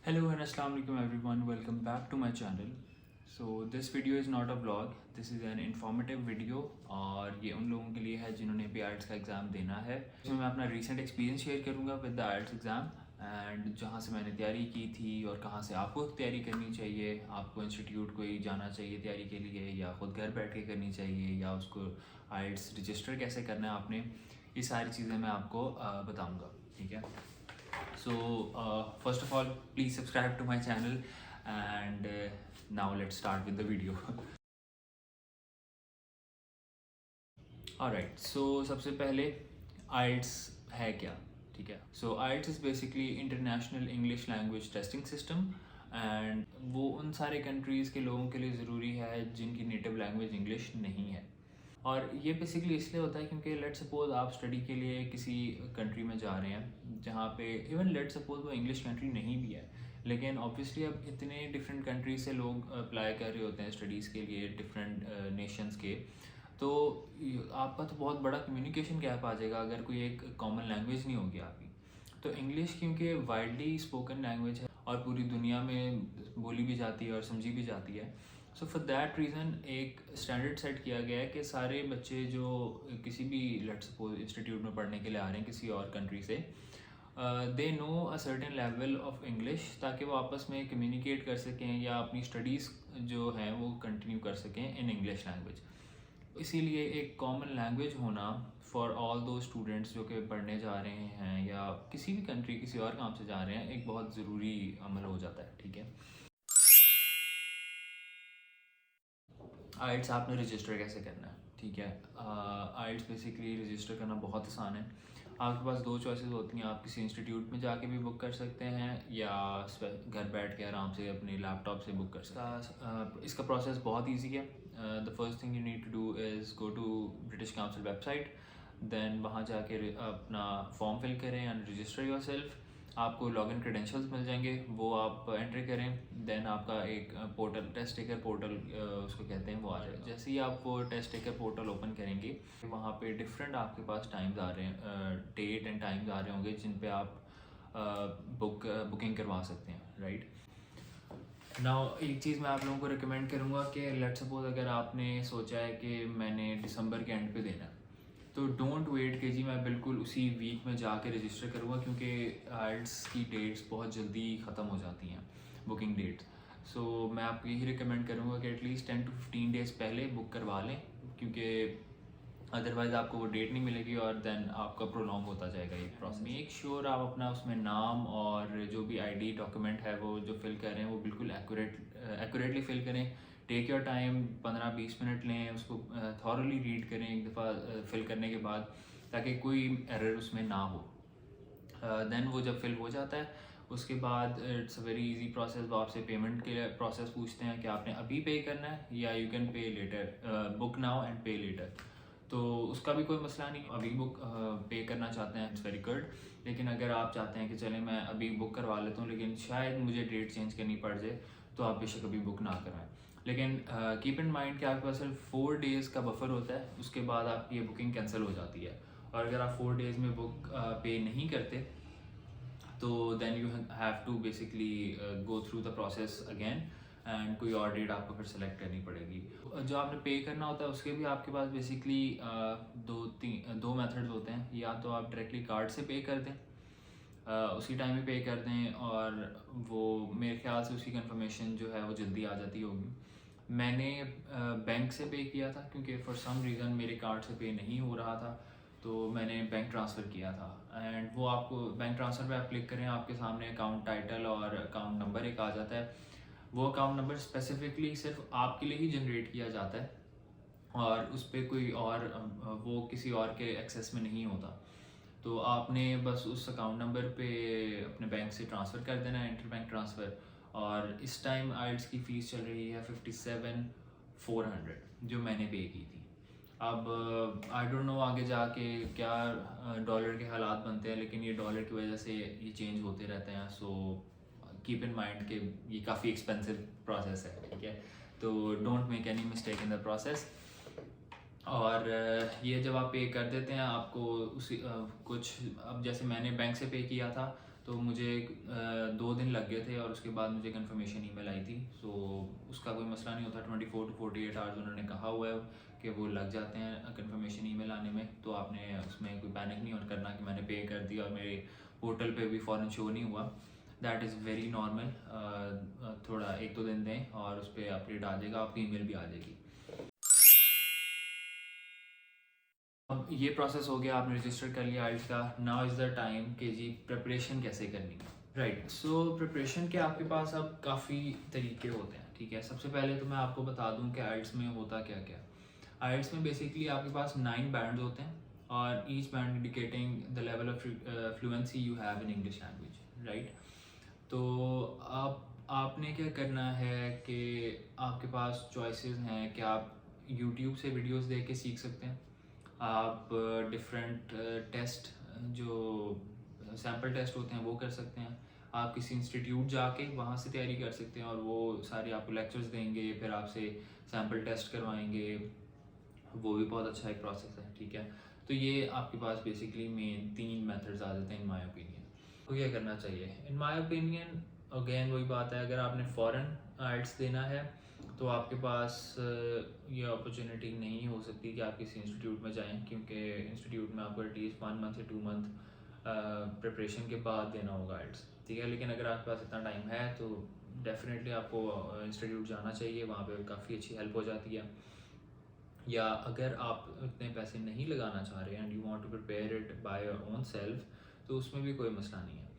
Hello and Assalamu alaikum everyone. Welcome back to my channel. So this video is not a vlog. This is an informative video और ये उन लोगों के लिए है जिन्होंने भी IELTS का एग्ज़ाम देना है. इसमें मैं अपना recent experience शेयर करूँगा with the IELTS exam and जहाँ से मैंने तैयारी की थी और कहाँ से आपको तैयारी करनी चाहिए. आपको इंस्टीट्यूट कोई जाना चाहिए तैयारी के लिए या ख़ुद घर बैठ के करनी चाहिए या उसको IELTS रजिस्टर कैसे करना है आपने. ये सारी चीज़ें मैं आपको बताऊँगा. ठीक है. So first of all, please subscribe to my channel and now let's start with the video. Alright, so सबसे पहले IELTS है क्या. ठीक है. So IELTS is basically International English Language Testing System and वो उन सारे कंट्रीज़ के लोगों के लिए ज़रूरी है जिनकी नेटिव लैंग्वेज इंग्लिश नहीं है. और ये बेसिकली इसलिए होता है क्योंकि लेट सपोज आप स्टडी के लिए किसी कंट्री में जा रहे हैं जहाँ पे इवन लेट सपोज वो इंग्लिश कंट्री नहीं भी है, लेकिन ऑब्वियसली अब इतने डिफरेंट कंट्री से लोग अप्लाई कर रहे होते हैं स्टडीज़ के लिए डिफरेंट नेशंस के. तो आपका तो बहुत बड़ा कम्युनिकेशन गैप आ जाएगा अगर कोई एक कॉमन लैंग्वेज नहीं होगी आपकी. तो इंग्लिश क्योंकि वाइडली स्पोकन लैंग्वेज है और पूरी दुनिया में बोली भी जाती है और समझी भी जाती है. सो फॉर दैट रीज़न एक स्टैंडर्ड सेट किया गया है कि सारे बच्चे जो किसी भी लेट सपोज इंस्टीट्यूट में पढ़ने के लिए आ रहे हैं किसी और कंट्री से, they know a certain level of English ताकि वो आपस में कम्युनिकेट कर सकें या अपनी स्टडीज़ जो हैं वो कंटिन्यू कर सकें इन इंग्लिश लैंग्वेज. इसीलिए एक कॉमन लैंग्वेज होना फॉर ऑल दो स्टूडेंट्स जो कि पढ़ने जा रहे हैं या किसी भी कंट्री किसी और काम से जा रहे हैं एक बहुत ज़रूरी अमल हो जाता है. ठीक है. आइल्स आपने रजिस्टर कैसे करना है. ठीक है. आइल्स बेसिकली रजिस्टर करना बहुत आसान है. आपके पास दो चॉइसेस होती हैं. आप किसी इंस्टीट्यूट में जाके भी बुक कर सकते हैं या घर बैठ के आराम से अपने लैपटॉप से बुक कर सकते हैं. इसका प्रोसेस बहुत ईजी है. The first thing you need to do is go to British Council website. Then वहाँ जाके अपना फॉर्म फिल करें एंड रजिस्टर योर सेल्फ. आपको लॉगिन क्रेडेंशियल्स मिल जाएंगे, वो आप एंटर करें. देन आपका एक पोर्टल टेस्ट टेकर पोर्टल उसको कहते हैं वो आ जाएगा. जैसे ही आप वो टेस्ट टेकर पोर्टल ओपन करेंगे वहाँ पे डिफरेंट आपके पास टाइम्स आ रहे हैं, डेट एंड टाइम्स आ रहे होंगे जिन पे आप बुकिंग करवा सकते हैं. राइट नाउ एक चीज़ मैं आप लोगों को रिकमेंड करूँगा कि लेट सपोज अगर आपने सोचा है कि मैंने दिसंबर के एंड पे देना है तो डोंट वेट कि जी मैं बिल्कुल उसी वीक में जाके रजिस्टर करूँगा क्योंकि आइल्स की डेट्स बहुत जल्दी ख़त्म हो जाती हैं बुकिंग डेट्स. सो मैं आपको यही रिकमेंड करूँगा कि एटलीस्ट 10 to 15 डेज़ पहले बुक करवा लें क्योंकि अदरवाइज़ आपको वो डेट नहीं मिलेगी और देन आपका प्रोलॉन्ग होता जाएगा ये प्रोसेस. मेक श्योर आप अपना उसमें नाम और जो भी आईडी डॉक्यूमेंट है वो जो फिल कर रहे हैं वो बिल्कुल एक्यूरेटली फिल करें. टेक योर टाइम 15-20 मिनट लें उसको थॉरली रीड करें एक दफ़ा फिल करने के बाद ताकि कोई एरर उसमें ना हो. देन वो जब फिल हो जाता है उसके बाद it's a very easy process. वो आपसे पेमेंट के प्रोसेस पूछते हैं कि आपने अभी पे करना है या you can pay later, book now and pay later. तो उसका भी कोई मसला नहीं. अभी बुक पे करना चाहते हैं इट्स वेरी गुड. लेकिन अगर आप चाहते हैं कि चलें मैं अभी बुक करवा लेता हूँ लेकिन शायद मुझे डेट चेंज करनी पड़ जाए तो आप बेशक अभी बुक ना कराएं. लेकिन कीप इन माइंड कि आपके पास सिर्फ 4 डेज़ का बफर होता है, उसके बाद आपकी ये बुकिंग कैंसिल हो जाती है. और अगर आप 4 डेज़ में बुक पे नहीं करते तो then you have to basically go through the process again and कोई और डेट आपको फिर सेलेक्ट करनी पड़ेगी. जो आपने पे करना होता है उसके भी आपके पास बेसिकली दो मेथड्स होते हैं. या तो आप डायरेक्टली कार्ड से पे कर दें, उसी टाइम में पे कर दें और वो मेरे ख्याल से उसकी कंफर्मेशन जो है वो जल्दी आ जाती होगी. मैंने बैंक से पे किया था क्योंकि फॉर सम रीज़न मेरे कार्ड से पे नहीं हो रहा था तो मैंने बैंक ट्रांसफ़र किया था. एंड वो आपको बैंक ट्रांसफ़र पे आप क्लिक करें आपके सामने अकाउंट टाइटल और अकाउंट नंबर एक आ जाता है. वो अकाउंट नंबर स्पेसिफिकली सिर्फ आपके लिए ही जनरेट किया जाता है और उस पर कोई और वो किसी और के एक्सेस में नहीं होता. तो आपने बस उस अकाउंट नंबर पे अपने बैंक से ट्रांसफ़र कर देना है, इंटर बैंक ट्रांसफ़र. और इस टाइम आइल्स की फ़ीस चल रही है 57,400 जो मैंने पे की थी. अब आई डोंट नो आगे जाके क्या डॉलर के हालात बनते हैं लेकिन ये डॉलर की वजह से ये चेंज होते रहते हैं. सो कीप इन माइंड कि ये काफ़ी एक्सपेंसिव प्रोसेस है. ठीक है. तो don't make any mistake in the process. और ये जब आप पे कर देते हैं आपको उसी कुछ अब जैसे मैंने बैंक से पे किया था तो मुझे 2 दिन लग गए थे और उसके बाद मुझे कंफर्मेशन ईमेल आई थी। सो उसका कोई मसला नहीं होता, 24 to 48 आवर्स उन्होंने कहा हुआ है कि वो लग जाते हैं कंफर्मेशन ईमेल आने में। तो आपने उसमें कोई पैनिक नहीं करना कि मैंने पे कर दिया और मेरे पोर्टल पे भी फ़ौरन शो नहीं हुआ। That is very normal. थोड़ा 1-2 दिन दें और उस पर अपडेट आ जाएगा, आपकी ईमेल भी आ जाएगी। अब ये प्रोसेस हो गया, आपने रजिस्टर कर लिया आइल्स का। नाउ इज़ द टाइम कि जी प्रिपरेशन कैसे करनी है। राइट, सो प्रिपरेशन के आपके पास अब काफ़ी तरीके होते हैं, ठीक है। सबसे पहले तो मैं आपको बता दूं कि आइल्स में होता क्या क्या। आइल्स में बेसिकली आपके पास 9 बैंड्स होते हैं और each band indicating the level of fluency you have in English language, right. तो आपने क्या करना है कि आपके पास चॉइसेस हैं कि आप यूट्यूब से वीडियोस देख के सीख सकते हैं। आप डिफरेंट टेस्ट जो सैम्पल टेस्ट होते हैं वो कर सकते हैं। आप किसी इंस्टीट्यूट जाके वहाँ से तैयारी कर सकते हैं और वो सारे आपको लेक्चर्स देंगे, फिर आपसे सैम्पल टेस्ट करवाएंगे। वो भी बहुत अच्छा एक प्रोसेस है, ठीक है। तो ये आपके पास बेसिकली मेन 3 मेथड्स आ जाते हैं इन माय ओपिनियन। तो क्या करना चाहिए इन माय ओपिनियन, अगेन वही बात है, अगर आपने फ़ॉरेन आइल्स देना है तो आपके पास ये अपॉर्चुनिटी नहीं हो सकती कि आप किसी इंस्टीट्यूट में जाएं, क्योंकि इंस्टीट्यूट में आपको एटलीस्ट 1 मंथ से 2 मंथ प्रिपरेशन के बाद देना होगा आइल्स, ठीक है। लेकिन अगर आपके पास इतना टाइम है तो डेफिनेटली आपको इंस्टीट्यूट जाना चाहिए, वहाँ पे काफ़ी अच्छी हेल्प हो जाती है। या अगर आप इतने पैसे नहीं लगाना चाह रहे हैं and you want to prepare it by your own self, तो उसमें भी कोई मसला नहीं है।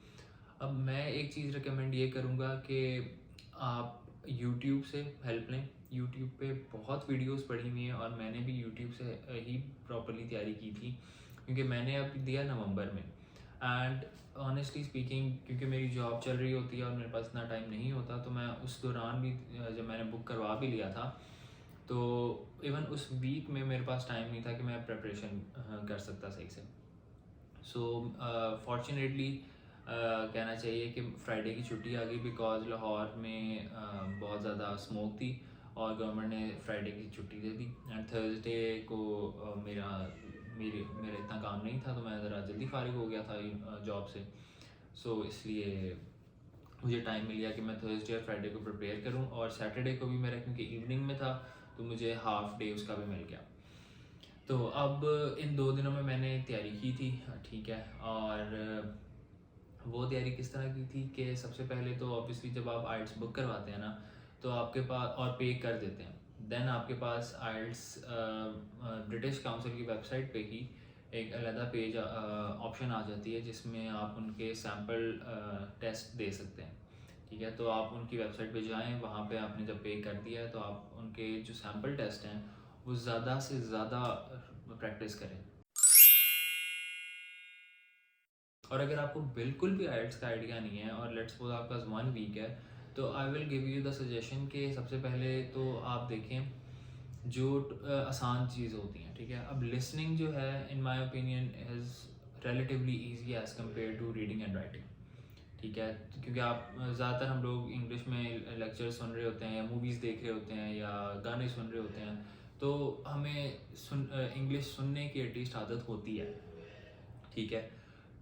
अब मैं एक चीज़ रिकमेंड ये करूँगा कि आप यूट्यूब से हेल्प लें। यूट्यूब पे बहुत वीडियोस पड़ी हुई हैं और मैंने भी यूट्यूब से ही प्रॉपरली तैयारी की थी, क्योंकि मैंने अब दिया नवंबर में। एंड ऑनेस्टली स्पीकिंग, क्योंकि मेरी जॉब चल रही होती है और मेरे पास इतना टाइम नहीं होता, तो मैं उस दौरान भी जब मैंने बुक करवा भी लिया था तो इवन उस वीक में मेरे पास टाइम नहीं था कि मैं प्रिपरेशन कर सकता सही से। सो फॉर्चुनेटली कहना चाहिए कि फ्राइडे की छुट्टी आ गई, बिकॉज लाहौर में बहुत ज़्यादा स्मोक थी और गवर्नमेंट ने फ्राइडे की छुट्टी दे दी। एंड थर्सडे को मेरा इतना काम नहीं था, तो मैं ज़रा जल्दी फारिग हो गया था जॉब से। सो इसलिए मुझे टाइम मिल गया कि मैं थर्सडे और फ्राइडे को प्रिपेयर करूं, और सैटरडे को भी मेरा क्योंकि इवनिंग में था तो मुझे हाफ डे उसका भी मिल गया। तो अब इन 2 दिनों में मैंने तैयारी की थी, ठीक है। और वो तैयारी किस तरह की थी कि सबसे पहले तो ऑब्वियसली जब आप आइल्स बुक करवाते हैं ना, तो आपके पास और पे कर देते हैं, देन आपके पास आइल्स ब्रिटिश काउंसिल की वेबसाइट पे ही एक अलग पेज ऑप्शन आ जाती है जिसमें आप उनके सैम्पल टेस्ट दे सकते हैं, ठीक है। तो आप उनकी वेबसाइट पे जाएं, वहाँ पे आपने जब पे कर दिया है तो आप उनके जो सैम्पल टेस्ट हैं वो ज़्यादा से ज़्यादा प्रैक्टिस करें। और अगर आपको बिल्कुल भी आइल्स का आइडिया नहीं है और लेट्स सपोज आपके पास 1 वीक है, तो I will give you the suggestion कि सबसे पहले तो आप देखें जो आसान चीज़ होती हैं, ठीक है। अब लिसनिंग जो है in my opinion is relatively easy as compare to reading and writing, ठीक है। क्योंकि आप ज़्यादातर हम लोग इंग्लिश में लेक्चर सुन रहे होते हैं या मूवीज़ देख रहे होते हैं या गाने सुन रहे होते हैं, तो हमें इंग्लिश सुनने की एटलीस्ट आदत होती है, ठीक है।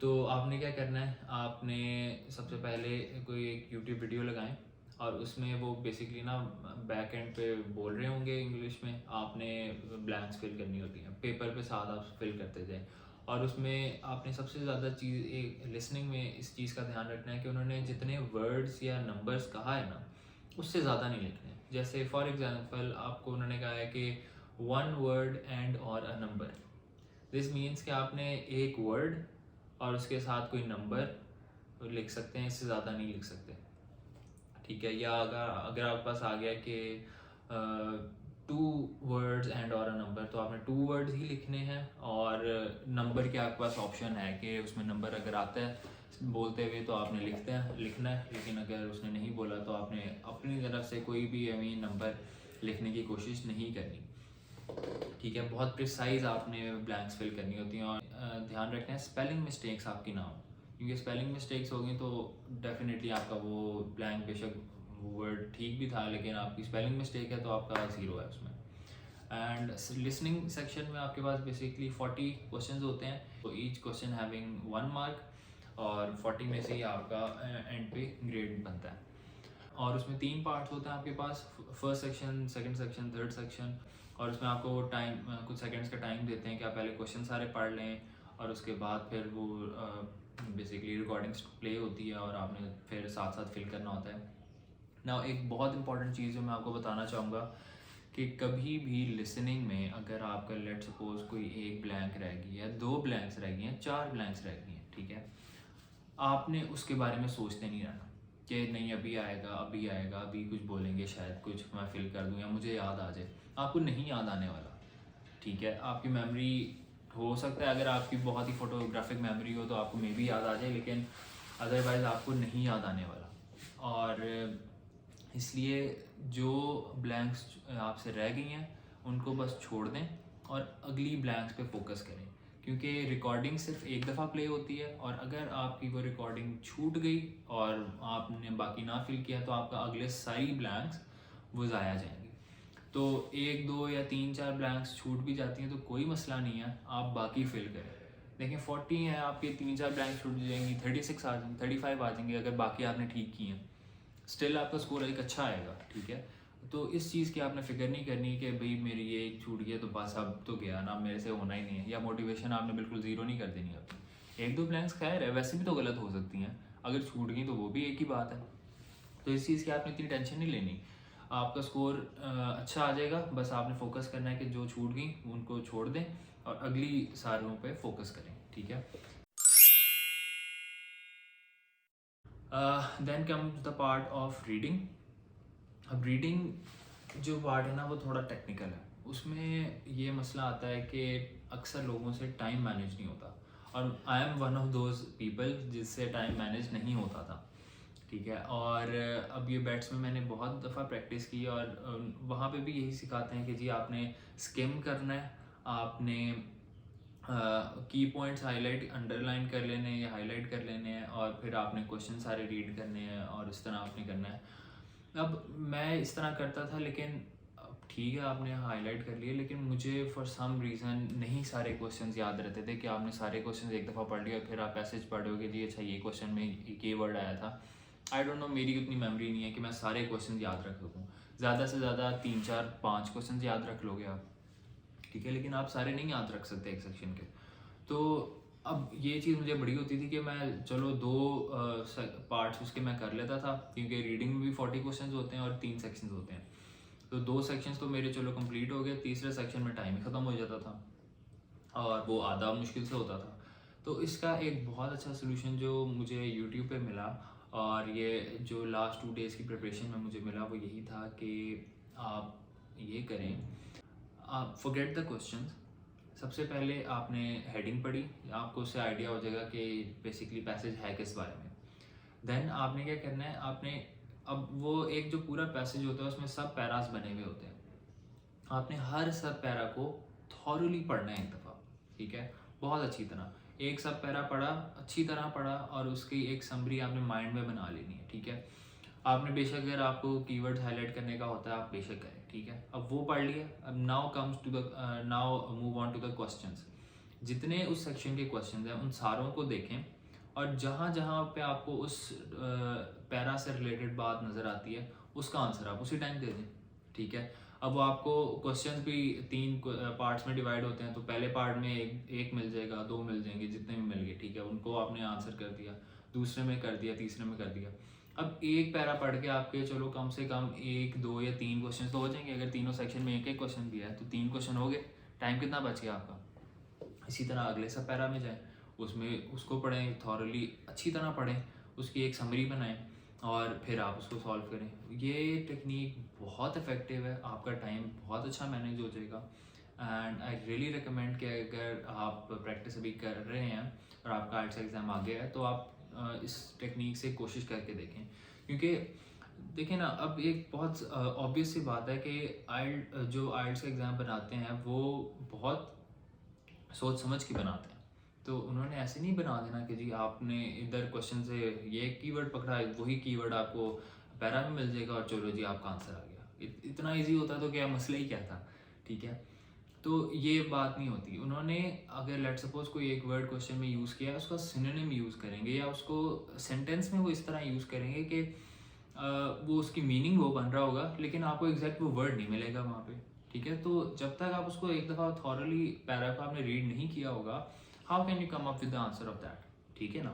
तो आपने क्या करना है, आपने सबसे पहले कोई एक यूट्यूब वीडियो लगाएं और उसमें वो बेसिकली ना बैक एंड पे बोल रहे होंगे इंग्लिश में, आपने ब्लैंक्स फिल करनी होती हैं पेपर पे, साथ आप फिल करते जाएं। और उसमें आपने सबसे ज़्यादा चीज़ एक लिसनिंग में इस चीज़ का ध्यान रखना है कि उन्होंने जितने वर्ड्स या नंबर्स कहा है ना, उससे ज़्यादा नहीं लिखने। जैसे फॉर एग्जांपल आपको उन्होंने कहा है कि 1 वर्ड एंड और अ नंबर, दिस मीन्स कि आपने एक वर्ड और उसके साथ कोई नंबर लिख सकते हैं, इससे ज़्यादा नहीं लिख सकते, ठीक है। या अगर अगर आपके पास आ गया कि 2 वर्ड्स एंड और अ नंबर, तो आपने 2 वर्ड्स ही लिखने हैं और नंबर के आपके पास ऑप्शन है कि उसमें नंबर अगर आता है बोलते हुए तो आपने लिखना है। लेकिन अगर उसने नहीं बोला तो आपने अपनी तरफ से कोई भी नंबर लिखने की कोशिश नहीं करनी, ठीक है। बहुत प्रिसाइज आपने ब्लैंक्स फिल करनी होती हैं और ध्यान रखना है स्पेलिंग मिस्टेक्स आपकी ना हो, क्योंकि स्पेलिंग मिस्टेक्स होगी तो डेफिनेटली आपका वो ब्लैंक बेशक वर्ड ठीक भी था लेकिन आपकी स्पेलिंग मिस्टेक है तो आपका 0 है उसमें। एंड लिसनिंग सेक्शन में आपके पास बेसिकली 40 क्वेश्चंस होते हैं, तो ईच क्वेश्चन हैविंग 1 मार्क। और 40 में से ही आपका एंड पे ग्रेड बनता है। और उसमें 3 पार्ट्स होते हैं आपके पास, first section, second section, third section. और उसमें आपको टाइम कुछ सेकंड्स का टाइम देते हैं कि आप पहले क्वेश्चन सारे पढ़ लें और उसके बाद फिर वो बेसिकली रिकॉर्डिंग्स प्ले होती है और आपने फिर साथ साथ फिल करना होता है ना। एक बहुत इंपॉर्टेंट चीज़ जो मैं आपको बताना चाहूँगा कि कभी भी लिसनिंग में अगर आपका लेट सपोज कोई एक ब्लैंक रह गई है, 2 ब्लैंक्स रह गई हैं, 4 ब्लैंक्स रह गई हैं, ठीक है, आपने उसके बारे में सोचते नहीं रहना कि नहीं अभी आएगा, अभी आएगा, अभी कुछ बोलेंगे, शायद कुछ मैं फिल कर दूँ या मुझे याद आ जाए। आपको नहीं याद आने वाला, ठीक है। आपकी मेमोरी हो सकता है, अगर आपकी बहुत ही फोटोग्राफिक मेमोरी हो तो आपको मे बी याद आ जाए, लेकिन अदरवाइज़ आपको नहीं याद आने वाला। और इसलिए जो ब्लैंक्स आपसे रह गई हैं उनको बस छोड़ दें और अगली ब्लैंक्स पे फोकस करें, क्योंकि रिकॉर्डिंग सिर्फ एक दफ़ा प्ले होती है और अगर आपकी वो रिकॉर्डिंग छूट गई और आपने बाकी ना फिल किया तो आपका अगले सारी ब्लैंक्स वो ज़ाया जाएंगी। तो 1, 2 या 3, 4 ब्लैंक्स छूट भी जाती हैं तो कोई मसला नहीं है, आप बाकी फिल करें। लेकिन 40 है, आपके 3, 4 ब्लैंक्स छूट जाएंगी, 36 आ जाएंगे, 35 आ जाएंगे, अगर बाकी आपने ठीक किए हैं, स्टिल आपका स्कोर एक अच्छा आएगा, ठीक है। तो इस चीज़ की आपने फिक्र नहीं करनी कि भाई मेरी ये छूट गया तो बस अब तो गया ना, मेरे से होना ही नहीं है, या मोटिवेशन आपने बिल्कुल ज़ीरो नहीं कर देनी अपनी। 1, 2 ब्लैंक्स खैर है, वैसे भी तो गलत हो सकती हैं, अगर छूट गई तो वो भी एक ही बात है। तो इस चीज़ की आपने इतनी टेंशन नहीं लेनी, आपका स्कोर अच्छा आ जाएगा। बस आपने फोकस करना है कि जो छूट गई उनको छोड़ दें और अगली सारों पे फोकस करें, ठीक है। Then comes the part of reading. अब रीडिंग जो पार्ट है ना वो थोड़ा टेक्निकल है, उसमें ये मसला आता है कि अक्सर लोगों से टाइम मैनेज नहीं होता, और I am one of those people जिससे टाइम मैनेज नहीं होता था, ठीक है। और अब ये बैट्स में मैंने बहुत दफ़ा प्रैक्टिस की और वहाँ पे भी यही सिखाते हैं कि जी आपने स्किम करना है, आपने की पॉइंट्स हाईलाइट अंडरलाइन कर लेने हैं या हाईलाइट कर लेने हैं, और फिर आपने क्वेश्चन सारे रीड करने हैं और इस तरह आपने करना है। अब मैं इस तरह करता था, लेकिन अब ठीक है आपने हाईलाइट कर लिए, लेकिन मुझे फॉर सम रीज़न नहीं सारे क्वेश्चंस याद रहते थे कि आपने सारे क्वेश्चंस एक दफ़ा पढ़ लिया फिर आप पैसेज पढ़ोगे जी अच्छा ये क्वेश्चन में ये वर्ड आया था। आई डोंट नो, मेरी उतनी मेमोरी नहीं है कि मैं सारे क्वेश्चन याद रख सकूँ। ज़्यादा से ज़्यादा 3, 4, 5 क्वेश्चन याद रख लोगे आप, ठीक है, लेकिन आप सारे नहीं याद रख सकते एक सेक्शन के। तो अब ये चीज़ मुझे बड़ी होती थी कि मैं चलो 2 पार्ट्स उसके मैं कर लेता था, क्योंकि रीडिंग में भी 40 क्वेश्चंस होते हैं और 3 सेक्शंस होते हैं। तो 2 सेक्शंस तो मेरे चलो कंप्लीट हो गए, तीसरे सेक्शन में टाइम ही ख़त्म हो जाता था और वो आधा मुश्किल से होता था। तो इसका एक बहुत अच्छा सोल्यूशन जो मुझे यूट्यूब पे मिला, और ये जो लास्ट 2 डेज़ की प्रिपरेशन में मुझे मिला, वो यही था कि आप ये करें, आप फॉरगेट द क्वेश्चंस। सबसे पहले आपने हेडिंग पढ़ी, आपको उससे आइडिया हो जाएगा कि बेसिकली पैसेज है किस बारे में। देन आपने क्या करना है, आपने अब वो एक जो पूरा पैसेज होता है उसमें सब पैरास बने हुए होते हैं, आपने हर सब पैरा को थॉरली पढ़ना है एक दफ़ा, ठीक है, बहुत अच्छी तरह। एक सब पैरा पढ़ा, अच्छी तरह पढ़ा, और उसकी एक समरी आपने माइंड में बना लेनी है, ठीक है। आपने बेशक अगर आपको कीवर्ड्स हाईलाइट करने का होता है आप बेशक करें, ठीक है। अब वो पढ़ लिया, अब now move on to the questions. जितने उस सेक्शन के क्वेश्चंस हैं उन सारों को देखें, और जहाँ जहाँ पे आपको उस पैरा से रिलेटेड बात नज़र आती है उसका आंसर आप उसी टाइम दे दें, ठीक है। अब वो आपको क्वेश्चंस भी 3 पार्ट्स में डिवाइड होते हैं, तो पहले पार्ट में एक मिल जाएगा, 2 मिल जाएंगे, जितने भी मिल गए, ठीक है, उनको आपने आंसर कर दिया, दूसरे में कर दिया, तीसरे में कर दिया। अब एक पैरा पढ़ के आपके चलो कम से कम 1, 2 या 3 क्वेश्चन तो हो जाएंगे। अगर तीनों सेक्शन में एक एक क्वेश्चन भी है तो 3 क्वेश्चन हो गए, टाइम कितना बच गया आपका। इसी तरह अगले सब पैरा में जाएं, उसमें उसको पढ़ें, थॉरली अच्छी तरह पढ़ें, उसकी एक समरी बनाएं और फिर आप उसको सॉल्व करें। ये टेक्निक बहुत इफ़ेक्टिव है, आपका टाइम बहुत अच्छा मैनेज हो जाएगा। एंड आई रियली रिकमेंड कि अगर आप प्रैक्टिस अभी कर रहे हैं और आपका आइल्स एग्ज़ाम आ गया है तो आप इस टेक्निक से कोशिश करके देखें, क्योंकि देखिए ना, अब एक बहुत ऑब्वियस सी बात है कि जो आइल्स का एग्ज़ाम बनाते हैं वो बहुत सोच समझ के बनाते हैं। तो उन्होंने ऐसे नहीं बना देना कि जी आपने इधर क्वेश्चन से ये कीवर्ड पकड़ा है, वही कीवर्ड आपको पैरा में मिल जाएगा और चलो जी आपका आंसर आ गया। इतना इजी होता तो क्या मसला ही क्या था, ठीक है। तो ये बात नहीं होती। उन्होंने अगर लेट सपोज कोई एक वर्ड क्वेश्चन में यूज़ किया है, उसका सिनोनिम यूज़ करेंगे या उसको सेंटेंस में वो इस तरह यूज़ करेंगे कि वो उसकी मीनिंग वो बन रहा होगा, लेकिन आपको एग्जैक्ट वो वर्ड नहीं मिलेगा वहाँ पे। ठीक है, तो जब तक आप उसको एक दफ़ा थॉरली पैराग्राफ आपने रीड नहीं किया होगा, how can you come up with the answer of that? ठीक है ना।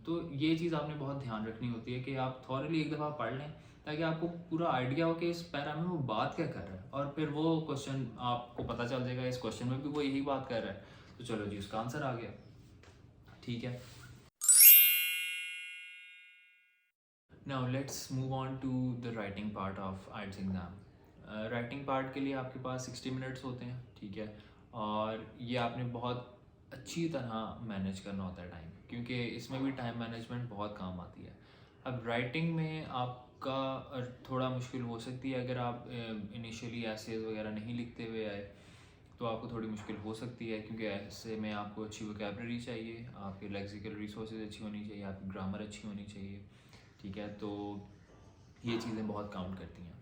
तो ये चीज़ आपने बहुत ध्यान रखनी होती है कि आप थॉरली एक दफ़ा पढ़ लें, ताकि आपको पूरा आइडिया हो कि इस पैरा में वो बात क्या कर रहा है, और फिर वो क्वेश्चन आपको पता चल जाएगा इस क्वेश्चन में भी वो यही बात कर रहा है, तो चलो जी उसका आंसर आ गया। ठीक है, now let's move on to the writing part of IELTS exam. Writing part के लिए आपके पास 60 मिनट्स होते हैं। ठीक है, और ये आपने बहुत अच्छी तरह मैनेज करना होता है टाइम, क्योंकि इसमें भी टाइम मैनेजमेंट बहुत काम आती है। अब राइटिंग में आपका थोड़ा मुश्किल हो सकती है, अगर आप इनिशियली एसेज वगैरह नहीं लिखते हुए आए तो आपको थोड़ी मुश्किल हो सकती है, क्योंकि ऐसे में आपको अच्छी वोकैबलरी चाहिए, आपके लेक्सिकल रिसोर्सेज अच्छी होनी चाहिए, आपकी ग्रामर अच्छी होनी चाहिए। ठीक है, तो ये चीज़ें बहुत काउंट करती हैं।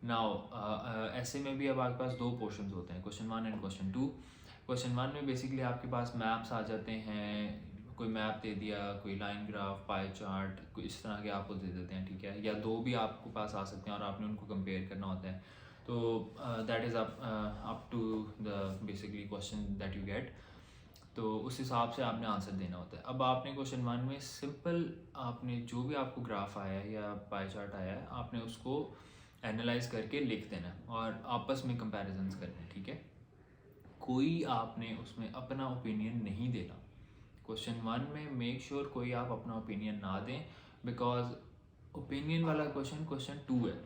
नाउ ऐसे में भी अब आपके पास दो पोर्शंस होते हैं, क्वेश्चन 1 एंड क्वेश्चन 2। क्वेश्चन 1 में बेसिकली आपके पास मैप्स आ जाते हैं, कोई मैप दे दिया, कोई लाइन ग्राफ, पाई चार्ट, कोई इस तरह के आपको दे देते हैं। ठीक है, या दो भी आपके पास आ सकते हैं और आपने उनको कंपेयर करना होता है। तो that is up to the basically question that you get, तो उस हिसाब से आपने आंसर देना होता है। अब आपने क्वेश्चन 1 में सिंपल आपने जो भी आपको ग्राफ आया है या पाई चार्ट आया है, आपने उसको एनालाइज करके लिख देना है और आपस में कंपैरिजंस करने हैं। ठीक है, कोई आपने उसमें अपना ओपिनियन नहीं देना। क्वेश्चन 1 में मेक श्योर कोई आप अपना ओपिनियन ना दें, बिकॉज ओपिनियन वाला क्वेश्चन क्वेश्चन 2 है।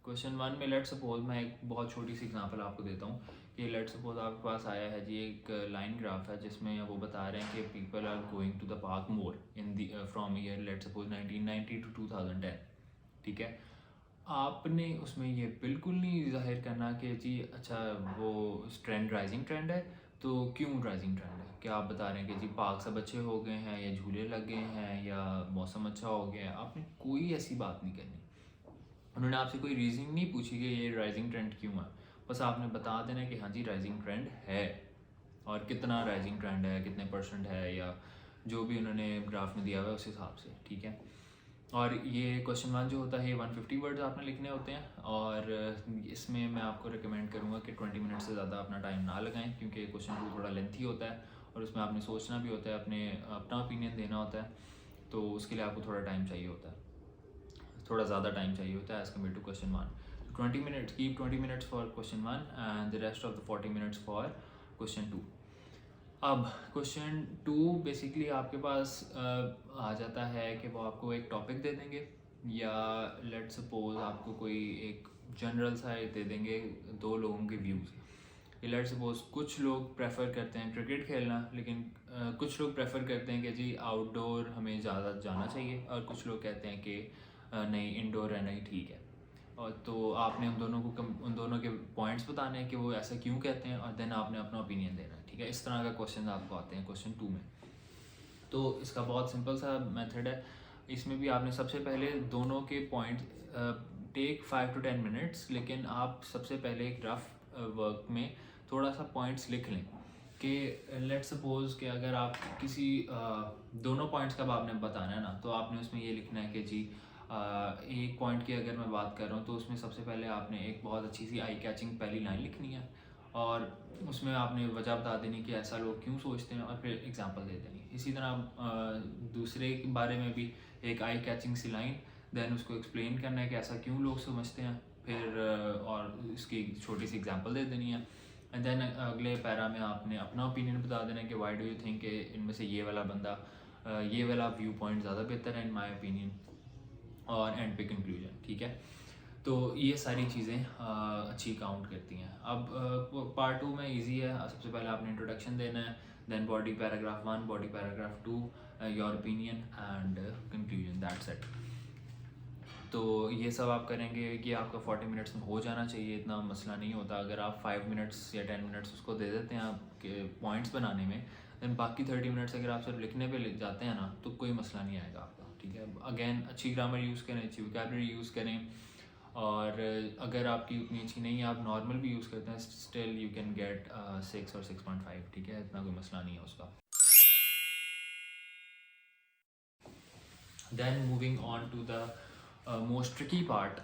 क्वेश्चन 1 में लेट सपोज, मैं एक बहुत छोटी सी एग्जांपल आपको देता हूँ कि लेट सपोज आपके पास आया है जी एक लाइन ग्राफ है, जिसमें वो बता रहे हैं कि people are going to the park more in the from year let suppose 1990 to 2010। ठीक है, आपने उसमें ये बिल्कुल नहीं जाहिर करना कि जी अच्छा वो ट्रेंड राइजिंग ट्रेंड है, तो क्यों राइजिंग ट्रेंड है, क्या आप बता रहे हैं कि जी पार्क सब अच्छे हो गए हैं या झूले लग गए हैं या मौसम अच्छा हो गया है। आपने कोई ऐसी बात नहीं करनी। उन्होंने आपसे कोई रीजनिंग नहीं पूछी कि ये राइजिंग ट्रेंड क्यों है, बस आपने बता देना कि हाँ जी राइजिंग ट्रेंड है, और कितना राइजिंग ट्रेंड है, कितने परसेंट है, या जो भी उन्होंने ग्राफ में दिया हुआ है उस हिसाब से। ठीक है, और ये क्वेश्चन 1 जो होता है ये 150 वर्ड्स आपने लिखने होते हैं, और इसमें मैं आपको रिकमेंड करूँगा कि 20 मिनट से ज़्यादा अपना टाइम ना लगाएं, क्योंकि क्वेश्चन 2 थोड़ा लेंथी होता है और उसमें आपने सोचना भी होता है, अपना ओपिनियन देना होता है, तो उसके लिए आपको थोड़ा टाइम चाहिए होता है, थोड़ा ज़्यादा टाइम चाहिए होता है as compare to question 1। 20 minutes, keep 20 minutes for question 1 and the rest of the 40 minutes for question 2। अब क्वेश्चन 2 बेसिकली आपके पास आ जाता है कि वो आपको एक टॉपिक दे देंगे, या लेट सपोज आपको कोई एक जनरल सा दे देंगे, दो लोगों के व्यूज़। लेट सपोज कुछ लोग प्रेफर करते हैं क्रिकेट खेलना, लेकिन कुछ लोग प्रेफर करते हैं कि जी आउटडोर हमें ज़्यादा जाना चाहिए, और कुछ लोग कहते हैं कि नहीं इंडोर रहना ही ठीक है। और तो आपने उन दोनों के पॉइंट्स बताने हैं कि वो ऐसा क्यों कहते हैं, और देन आपने अपना ओपिनियन देना है। ठीक है, इस तरह का क्वेश्चन आपको आते हैं क्वेश्चन 2 में। तो इसका बहुत सिंपल सा मेथड है। इसमें भी आपने सबसे पहले दोनों के पॉइंट टेक 5 to 10 मिनट्स, लेकिन आप सबसे पहले एक रफ वर्क में थोड़ा सा पॉइंट्स लिख लें कि लेट सपोज कि अगर आप किसी दोनों पॉइंट्स का आपने बताना है ना, तो आपने उसमें ये लिखना है कि जी एक पॉइंट की अगर मैं बात कर रहा हूँ तो उसमें सबसे पहले आपने एक बहुत अच्छी सी आई कैचिंग पहली लाइन लिखनी है, और उसमें आपने वजह बता देनी कि ऐसा लोग क्यों सोचते हैं, और फिर एग्जांपल दे देनी। इसी तरह दूसरे के बारे में भी एक आई कैचिंग सी लाइन, देन उसको एक्सप्लेन करना है कि ऐसा क्यों लोग समझते हैं, फिर और इसकी छोटी सी एग्जांपल दे देनी है, एंड देन अगले पैरा में आपने अपना ओपिनियन बता देना है कि वाई डू यू थिंक इनमें से ये वाला बंदा ये वाला व्यू पॉइंट ज़्यादा बेहतर है इन माई ओपिनियन, और एंड पे कंक्लूजन। ठीक है, तो ये सारी चीज़ें अच्छी काउंट करती हैं। अब पार्ट 2 में इजी है, सबसे पहले आपने इंट्रोडक्शन देना है, then body paragraph 1, body paragraph 2, your opinion and conclusion, that's it. तो ये सब आप करेंगे कि आपका 40 मिनट्स में हो जाना चाहिए, इतना मसला नहीं होता। अगर आप 5 मिनट्स या 10 मिनट्स उसको दे देते हैं आपके पॉइंट्स बनाने में, देन बाकी 30 मिनट्स अगर आप सिर्फ लिखने पे लिख जाते हैं ना, तो कोई मसला नहीं आएगा आपका। ठीक है, अगेन अच्छी ग्रामर यूज़ करें, अच्छी वोकैबलरी यूज़ करें, और अगर आपकी उतनी अच्छी नहीं है, आप नॉर्मल भी यूज़ करते हैं, स्टिल यू कैन गेट 6 और 6.5, ठीक है, इतना कोई मसला नहीं है उसका। Then moving on to the most tricky part,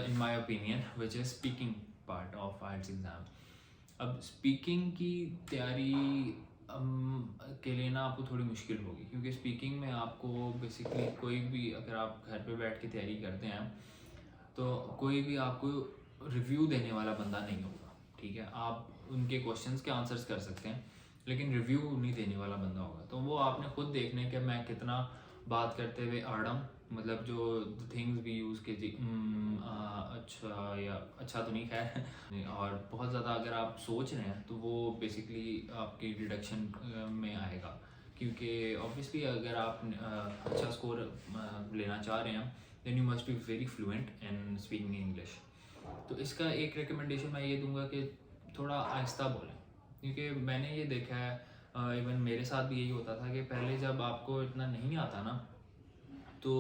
in my opinion, which is speaking part of IELTS exam. अब स्पीकिंग की तैयारी के लिए ना आपको थोड़ी मुश्किल होगी, क्योंकि स्पीकिंग में आपको बेसिकली कोई भी, अगर आप घर पे बैठ के तैयारी करते हैं तो कोई भी आपको रिव्यू देने वाला बंदा नहीं होगा, ठीक है। आप उनके क्वेश्चंस के आंसर्स कर सकते हैं, लेकिन रिव्यू नहीं देने वाला बंदा होगा। तो वो आपने खुद देखने कि मैं कितना बात करते हुए आड़म, मतलब जो थिंग्स भी यूज़ के जी अच्छा या अच्छा तो नहीं, खैर और बहुत ज़्यादा अगर आप सोच रहे हैं तो वो बेसिकली आपकी डिडक्शन में आएगा, क्योंकि ऑब्वियसली अगर आप अच्छा स्कोर लेना चाह रहे हैं then you must be very fluent in speaking English. तो इसका एक रिकमेंडेशन मैं ये दूंगा कि थोड़ा आहिस्ता बोलें, क्योंकि मैंने ये देखा है, इवन मेरे साथ भी यही होता था कि पहले जब आपको इतना नहीं आता ना, तो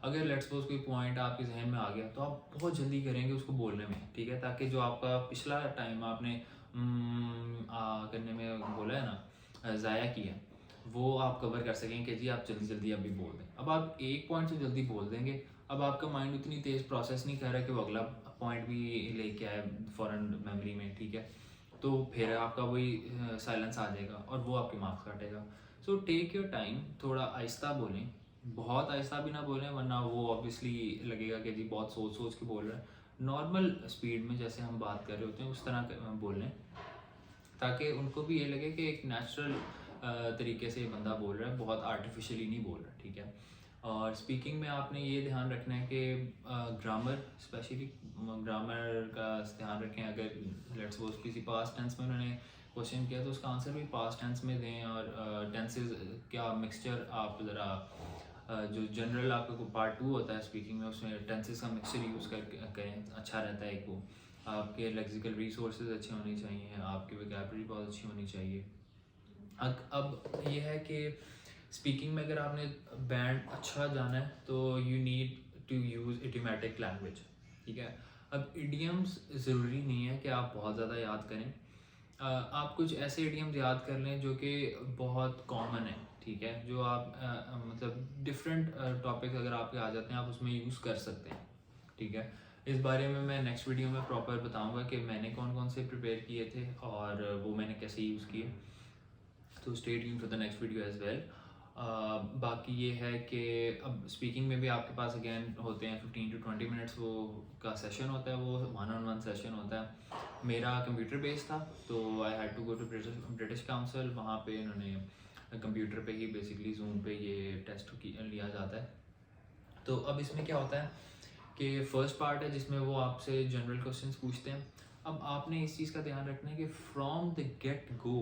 अगर लेट्स सपोज कोई पॉइंट आपके जहन में आ गया तो आप बहुत जल्दी करेंगे उसको बोलने में, ठीक है, ताकि जो आपका पिछला टाइम आपने करने में बोला है ना, ज़ाया किया, वो आप कवर कर सकें कि जी आप जल्दी जल्दी अभी बोल दें। अब आप एक पॉइंट से जल्दी बोल देंगे, अब आपका माइंड उतनी तेज़ प्रोसेस नहीं कर रहा कि वो अगला पॉइंट भी लेके आए फ़ौरन मेमोरी में, ठीक है, तो फिर आपका वही साइलेंस आ जाएगा और वो आपके मार्क्स काटेगा। सो टेक योर टाइम, थोड़ा आहिस्ता बोलें, बहुत आहिस्ता भी ना बोलें वरना वो ऑब्वियसली लगेगा कि जी बहुत सोच सोच के बोल रहे हैं। नॉर्मल स्पीड में जैसे हम बात कर रहे होते हैं उस तरह बोल लें, ताकि उनको भी ये लगे कि एक नेचुरल तरीके से ये बंदा बोल रहा है, बहुत आर्टिफिशियली नहीं बोल रहा, ठीक है। और स्पीकिंग में आपने ये ध्यान रखना है कि ग्रामर, स्पेशली ग्रामर का ध्यान रखें। अगर लेट्स सपोज किसी पास्ट टेंस में उन्होंने क्वेश्चन किया तो उसका आंसर भी पास्ट टेंस में दें, और टेंसेस क्या मिक्सचर आप ज़रा जो जनरल आपका पार्ट 2 होता है स्पीकिंग में, उसमें टेंसेस का मिक्सचर यूज़ कर करें, अच्छा रहता है। एक वो आपके लेक्सिकल रिसोर्सेज अच्छे होने चाहिए, आपकी वोकैबुलरी बहुत अच्छी होनी चाहिए। अब ये है कि स्पीकिंग में अगर आपने बैंड अच्छा जाना है तो you need to use idiomatic language, ठीक है। अब इडियम्स ज़रूरी नहीं है कि आप बहुत ज़्यादा याद करें, आप कुछ ऐसे इडियम्स याद कर लें जो कि बहुत कॉमन है, ठीक है, जो आप मतलब डिफरेंट टॉपिक अगर आपके आ जाते हैं आप उसमें यूज़ कर सकते हैं, ठीक है। इस बारे में मैं नेक्स्ट वीडियो में प्रॉपर बताऊंगा कि मैंने कौन कौन से प्रिपेयर किए थे और वो मैंने कैसे यूज़ किए। तो stay tuned for the next video as well. बाकी ये है कि अब स्पीकिंग में भी आपके पास अगेन होते हैं 15 to 20 मिनट्स वो का सेशन होता है, वो 1-on-1 सेशन होता है। मेरा कंप्यूटर बेस्ड था तो I had to go to British Council, वहाँ पे इन्होंने कंप्यूटर पे ही बेसिकली जूम पे ये टेस्ट लिया जाता है। तो अब इसमें क्या होता है कि फर्स्ट पार्ट है जिसमें वो आपसे जनरल क्वेश्चंस पूछते हैं। अब आपने इस चीज़ का ध्यान रखना है कि from the get go,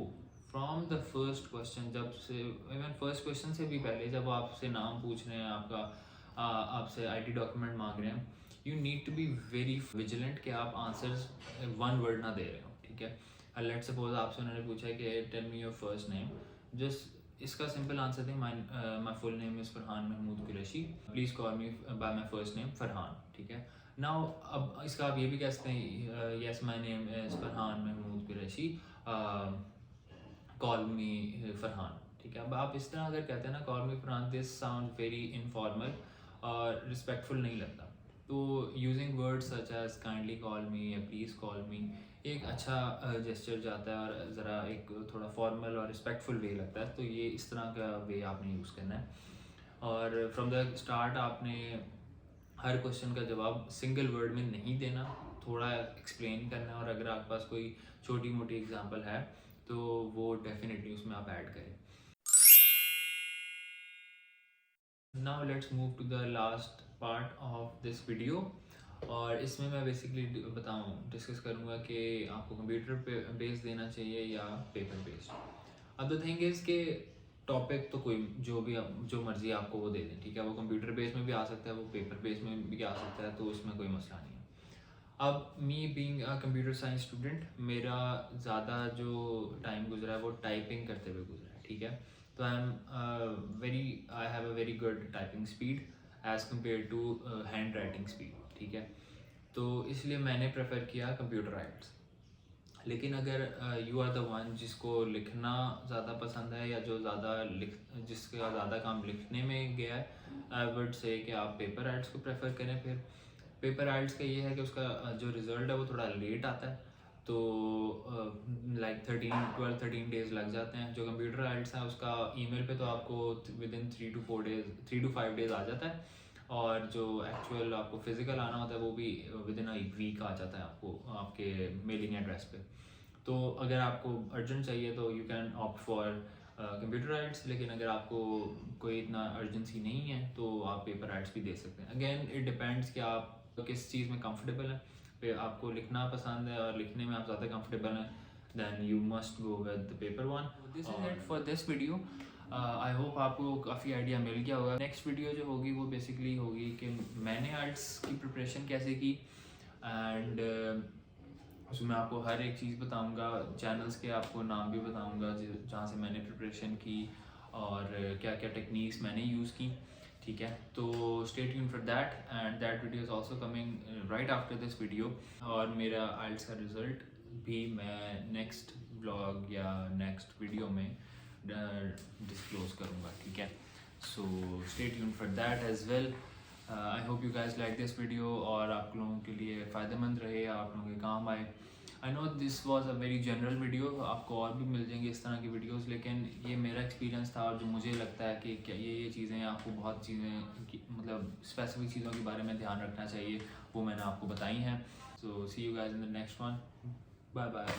from the first question, जब से इवन फर्स्ट क्वेश्चन से भी पहले जब आपसे नाम पूछ रहे हैं, आपका आपसे आईटी डॉक्यूमेंट मांग रहे हैं, you need to be very vigilant कि आप आंसर्स वन वर्ड ना दे रहे हो, ठीक है। लेट सपोज आपसे उन्होंने पूछा है कि tell me your first name, just इसका सिंपल आंसर दें, my full name is Farhan Mahmood Qureshi, please call me by my first name Farhan, ठीक है। नाउ अब इसका आप ये भी कह सकते हैं, yes my name is Farhan Mahmood Qureshi, call me Farhan, ठीक है। अब आप इस तरह अगर कहते हैं ना call me Farhan, this sound very informal और रिस्पेक्टफुल नहीं लगता। तो using words such as kindly call me या प्लीज़ कॉल मी एक अच्छा जेस्चर जाता है और ज़रा एक थोड़ा फॉर्मल और रिस्पेक्टफुल वे लगता है। तो ये इस तरह का वे आपने यूज़ करना है, और फ्रॉम द स्टार्ट आपने हर क्वेश्चन का जवाब सिंगल वर्ड में नहीं देना, थोड़ा एक्सप्लेन करना है, और अगर आपके पास कोई छोटी मोटी एग्जांपल है तो वो डेफिनेटली उसमें आप ऐड करें। Now let's move to the last part of this video, और इसमें मैं बेसिकली डिस्कस करूँगा कि आपको कंप्यूटर पे बेस्ड देना चाहिए या पेपर बेस्ड। अब द थिंग इज़ कि टॉपिक तो कोई जो भी जो मर्जी आपको वो दे दें, ठीक है, वो कंप्यूटर बेस में भी आ सकता है, वो पेपर बेस में भी आ सकता है, तो इसमें कोई मसला नहीं है। अब me being a computer science student, मेरा ज़्यादा जो टाइम गुजरा है वो टाइपिंग करते हुए गुजरा है, ठीक है। तो I have a very good typing speed as compare to hand writing speed, ठीक है। तो इसलिए मैंने प्रेफर किया कंप्यूटर आइल्स। लेकिन अगर यू आर द वन जिसको लिखना ज़्यादा पसंद है या जो ज़्यादा जिसका ज़्यादा काम लिखने में गया है, आई वुड से कि आप पेपर आइल्स को प्रेफर करें। फिर पेपर आइल्स का ये है कि उसका जो रिज़ल्ट है वो थोड़ा लेट आता है, तो लाइक 13 डेज़ लग जाते हैं। जो कंप्यूटर आइल्स है उसका ईमेल पे तो आपको विद इन 3 to 5 डेज़ आ जाता है, और जो एक्चुअल आपको फिज़िकल आना होता है वो भी विद इन अ वीक आ जाता है आपको आपके मेलिंग एड्रेस पे। तो अगर आपको अर्जेंट चाहिए तो you can opt for computer aisles, लेकिन अगर आपको कोई इतना अर्जेंसी नहीं है तो आप पेपर आइल्स भी दे सकते हैं। अगेन इट डिपेंड्स कि आप किस चीज़ में कंफर्टेबल हैं। फिर आपको लिखना पसंद है और लिखने में आप ज़्यादा कंफर्टेबल हैं, then you must go with the paper one. This is it for this video. I hope आपको काफ़ी आइडिया मिल गया होगा। नेक्स्ट वीडियो जो होगी वो बेसिकली होगी कि मैंने आइल्स की प्रिपरेशन कैसे की, एंड उसमें आपको हर एक चीज़ बताऊंगा, चैनल्स के आपको नाम भी बताऊंगा जहाँ से मैंने प्रिपरेशन की और क्या क्या टेक्निक्स मैंने यूज़ की। ठीक है, तो stay tuned for that, and that video is also coming right after this video. और मेरा आइल्स का रिज़ल्ट भी मैं नेक्स्ट व्लॉग या नेक्स्ट वीडियो में डिस्क्लोज करूँगा। ठीक है, so stay tuned for that as well. I hope you guys like this video और आप लोगों के लिए फ़ायदेमंद रहे, आप लोगों के काम आए। I know this was a very general video, आपको और भी मिल जाएंगे इस तरह की वीडियोस, लेकिन ये मेरा एक्सपीरियंस था और जो मुझे लगता है कि क्या ये चीज़ें आपको बहुत चीज़ें मतलब स्पेसिफिक चीज़ों के बारे में ध्यान रखना चाहिए, वो मैंने आपको बताई हैं। So see you guys in the next one, bye bye.